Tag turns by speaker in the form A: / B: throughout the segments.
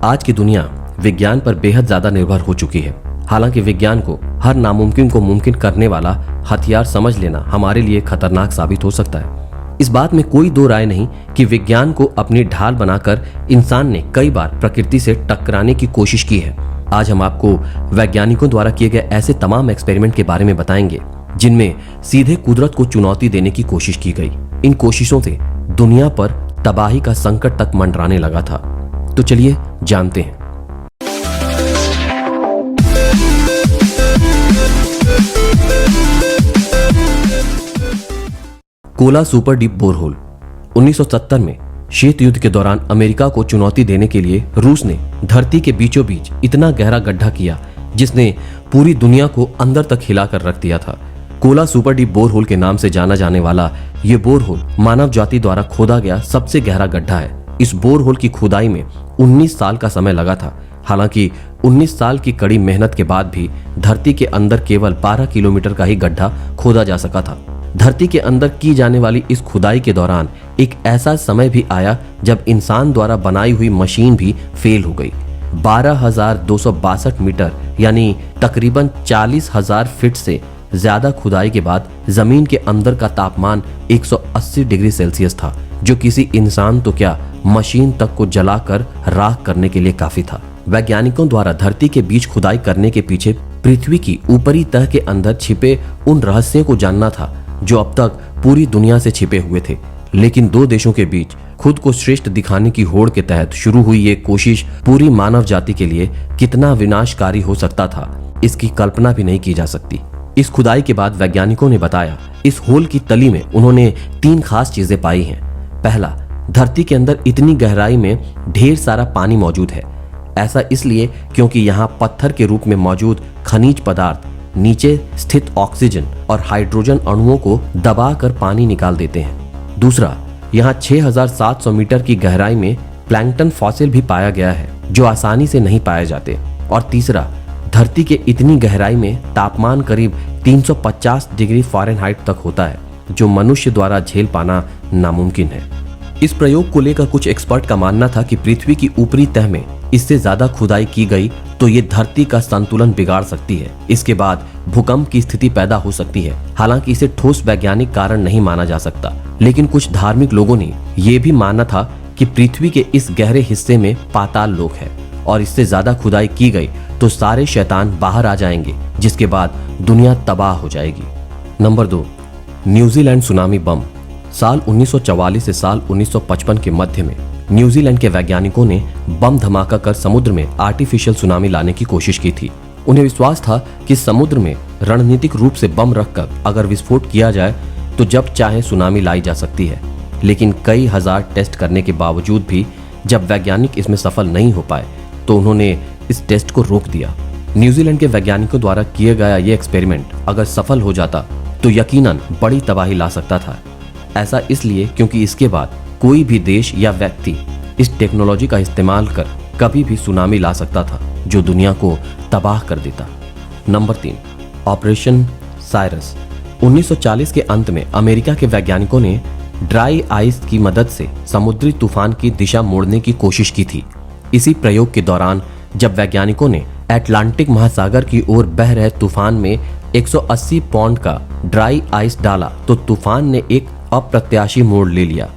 A: आज की दुनिया विज्ञान पर बेहद ज्यादा निर्भर हो चुकी है। हालांकि विज्ञान को हर नामुमकिन को मुमकिन करने वाला हथियार समझ लेना हमारे लिए खतरनाक साबित हो सकता है। इस बात में कोई दो राय नहीं कि विज्ञान को अपनी ढाल बनाकर इंसान ने कई बार प्रकृति से टकराने की कोशिश की है। आज हम आपको वैज्ञानिकों द्वारा किए गए ऐसे तमाम एक्सपेरिमेंट के बारे में बताएंगे जिनमें सीधे कुदरत को चुनौती देने की कोशिश की गई। इन कोशिशों से दुनिया पर तबाही का संकट तक मंडराने लगा था। तो चलिए जानते हैं। Kola super deep borehole. 1970 में शीत युद्ध के दौरान अमेरिका को चुनौती देने के लिए रूस ने धरती के बीचों बीच इतना गहरा गड्ढा किया जिसने पूरी दुनिया को अंदर तक हिलाकर रख दिया था। कोला सुपर डीप बोरहोल के नाम से जाना जाने वाला ये बोरहोल मानव जाति द्वारा खोदा गया सबसे गहरा गड्ढा है। इस बोरहोल की खुदाई में 19 साल का समय लगा था। हालांकि 19 साल की कड़ी मेहनत के बाद भी धरती के अंदर केवल 12 किलोमीटर का ही गड्ढा खोदा जा सका था। धरती के अंदर की जाने वाली इस खुदाई के दौरान एक ऐसा समय भी आया जब इंसान द्वारा बनाई हुई मशीन भी फेल हो गई। 12,262 मीटर यानी तकरीबन 40,000 फीट से ज्यादा खुदाई के बाद जमीन के अंदर का तापमान 180 डिग्री सेल्सियस था, जो किसी इंसान तो क्या मशीन तक को जलाकर राख करने के लिए काफी था। वैज्ञानिकों द्वारा धरती के बीच खुदाई करने के पीछे पृथ्वी की ऊपरी तह के अंदर छिपे उन रहस्यों को जानना था जो अब तक पूरी दुनिया से छिपे हुए थे। लेकिन दो देशों के बीच खुद को श्रेष्ठ दिखाने की होड़ के तहत शुरू हुई ये कोशिश पूरी मानव जाति के लिए कितना विनाशकारी हो सकता था, इसकी कल्पना भी नहीं की जा सकती। इस खुदाई के बाद वैज्ञानिकों ने बताया इस होल की तली में उन्होंने 3 खास चीजें पाई हैं। पहला, धरती के अंदर इतनी गहराई में ढेर सारा पानी मौजूद है। ऐसा इसलिए क्योंकि यहाँ पत्थर के रूप में मौजूद खनिज पदार्थ नीचे स्थित ऑक्सीजन और हाइड्रोजन अणुओं को दबाकर पानी निकाल देते हैं। दूसरा, यहाँ 6,700 मीटर की गहराई में प्लैंकटन फॉसिल भी पाया गया है जो आसानी से नहीं पाए जाते। और तीसरा, धरती के इतनी गहराई में तापमान करीब 350 डिग्री फ़ारेनहाइट तक होता है, जो मनुष्य द्वारा झेल पाना नामुमकिन है। इस प्रयोग को लेकर कुछ एक्सपर्ट का मानना था कि पृथ्वी की ऊपरी तह में इससे ज्यादा खुदाई की गई तो ये धरती का संतुलन बिगाड़ सकती है। इसके बाद भूकंप की स्थिति पैदा हो सकती है। हालांकि इसे ठोस वैज्ञानिक कारण नहीं माना जा सकता, लेकिन कुछ धार्मिक लोगों ने यह भी माना था कि पृथ्वी के इस गहरे हिस्से में पाताल लोक है और इससे ज्यादा खुदाई की गई तो सारे शैतान बाहर आ जाएंगे, जिसके बाद दुनिया तबाह हो जाएगी। नंबर 2, न्यूजीलैंड सुनामी बम। साल 1944 से साल 1955 के मध्य में न्यूजीलैंड के वैज्ञानिकों ने बम धमाका कर समुद्र में आर्टिफिशियल सुनामी लाने की कोशिश की थी। उन्हें विश्वास था कि समुद्र में रणनीतिक रूप से बम रखकर अगर विस्फोट किया जाए तो जब चाहे सुनामी लाई जा सकती है। लेकिन कई हजार टेस्ट करने के बावजूद भी जब वैज्ञानिक इसमें सफल नहीं हो पाए तो उन्होंने इस टेस्ट को रोक दिया। न्यूजीलैंड के वैज्ञानिकों द्वारा किया गया ये एक्सपेरिमेंट अगर सफल हो जाता तो यकीनन बड़ी तबाही ला सकता था। ऐसा इसलिए क्योंकि इसके बाद कोई भी देश या व्यक्ति इस टेक्नोलॉजी का इस्तेमाल कर कभी भी सुनामी ला सकता था जो दुनिया को तबाह कर देता। Number 3, operation Cyrus. 1940 के अंत में अमेरिका के वैज्ञानिकों ने ड्राई आइस की मदद से समुद्री तूफान की दिशा मोड़ने की कोशिश की थी। इसी प्रयोग के दौरान जब वैज्ञानिकों ने अटलांटिक महासागर की ओर बह रहे तूफान में 180 पौंड का ड्राई आइस डाला तो तूफान ने एक अप्रत्याशी मोड़ ले लिया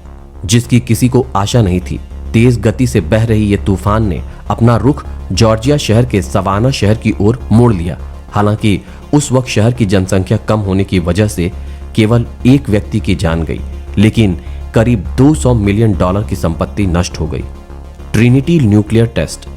A: जिसकी किसी को आशा नहीं थी। तेज गति से बह रही ये तूफान ने अपना रुख जॉर्जिया शहर के सवाना शहर की ओर मोड़ लिया। हालांकि उस वक्त शहर की जनसंख्या कम होने की वजह से केवल एक व्यक्ति की जान गई, लेकिन करीब $200 मिलियन की संपत्ति नष्ट हो गई। Trinity nuclear test.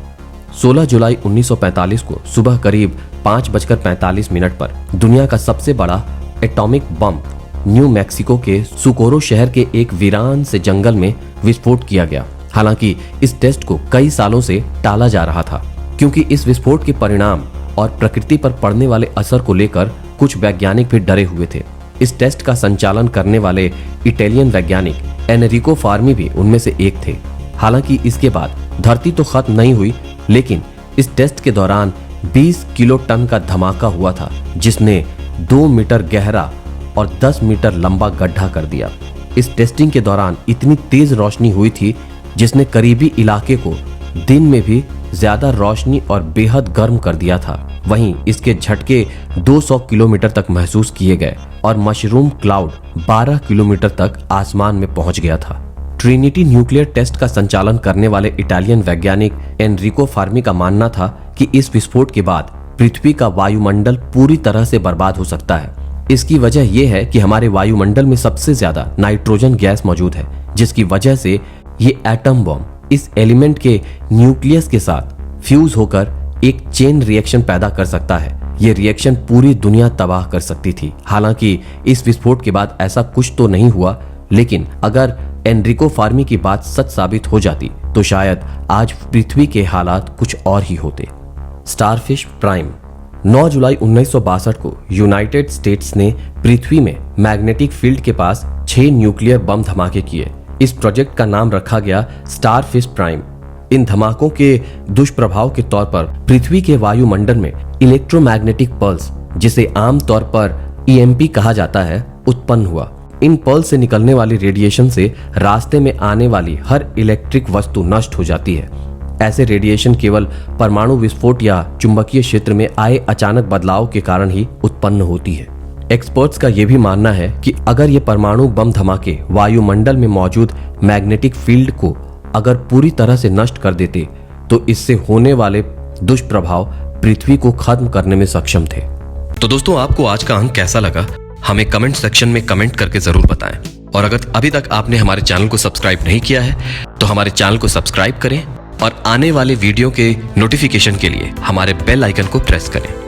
A: 16 जुलाई 1945 को सुबह करीब 5:45 पर दुनिया का सबसे बड़ा एटॉमिक बम न्यू मैक्सिको के सुकोरो शहर के एक वीरान से जंगल में विस्फोट किया गया। हालांकि इस टेस्ट को कई सालों से टाला जा रहा था क्योंकि इस विस्फोट के परिणाम और प्रकृति पर पड़ने वाले असर को लेकर कुछ वैज्ञानिक भी डरे हुए थे। इस टेस्ट का संचालन करने वाले इटालियन वैज्ञानिक एनरिको फार्मी भी उनमें से एक थे। हालांकि इसके बाद धरती तो खत्म नहीं हुई, लेकिन इस टेस्ट के दौरान 20 किलो टन का धमाका हुआ था जिसने 2 मीटर गहरा और 10 मीटर लंबा गड्ढा कर दिया। इस टेस्टिंग के दौरान इतनी तेज रोशनी हुई थी जिसने करीबी इलाके को दिन में भी ज्यादा रोशनी और बेहद गर्म कर दिया था। वहीं इसके झटके 200 किलोमीटर तक महसूस किए गए और मशरूम क्लाउड 12 किलोमीटर तक आसमान में पहुंच गया था। ट्रिनिटी न्यूक्लियर टेस्ट का संचालन करने वाले इटालियन वैज्ञानिक एनरिको फार्मी का मानना था कि इस विस्फोट के बाद पृथ्वी का वायुमंडल पूरी तरह से बर्बाद हो सकता है। इसकी वजह यह है कि हमारे वायुमंडल में सबसे ज्यादा नाइट्रोजन गैस मौजूद है, जिसकी वजह से ये एटम बॉम्ब इस एलिमेंट के न्यूक्लियस के साथ फ्यूज होकर एक चेन रिएक्शन पैदा कर सकता है। ये रिएक्शन पूरी दुनिया तबाह कर सकती थी। हालांकि इस विस्फोट के बाद ऐसा कुछ तो नहीं हुआ, लेकिन अगर एनरिको फार्मी की बात सच साबित हो जाती तो शायद आज पृथ्वी के हालात कुछ और ही होते। स्टारफिश प्राइम 9 जुलाई 1962 को यूनाइटेड स्टेट्स ने पृथ्वी में मैग्नेटिक फील्ड के पास 6 न्यूक्लियर बम धमाके किए। इस प्रोजेक्ट का नाम रखा गया स्टारफिश प्राइम। इन धमाकों के दुष्प्रभाव के तौर पर पृथ्वी के वायुमंडल में इलेक्ट्रोमैग्नेटिक पल्स, जिसे आमतौर पर EMP कहा जाता है, उत्पन्न हुआ। इन पल्स से निकलने वाली रेडिएशन से रास्ते में आने वाली हर इलेक्ट्रिक वस्तु नष्ट हो जाती है। ऐसे रेडिएशन केवल परमाणु विस्फोट या चुंबकीय क्षेत्र में आए अचानक बदलाव के कारण ही उत्पन्न होती है। एक्सपर्ट्स का यह भी मानना है कि अगर ये परमाणु बम धमाके वायुमंडल में मौजूद मैग्नेटिक फील्ड को अगर पूरी तरह से नष्ट कर देते तो इससे होने वाले दुष्प्रभाव पृथ्वी को खत्म करने में सक्षम थे। तो दोस्तों, आपको आज का अंक कैसा लगा हमें कमेंट सेक्शन में कमेंट करके जरूर बताएं। और अगर अभी तक आपने हमारे चैनल को सब्सक्राइब नहीं किया है तो हमारे चैनल को सब्सक्राइब करें और आने वाले वीडियो के नोटिफिकेशन के लिए हमारे बेल आइकन को प्रेस करें।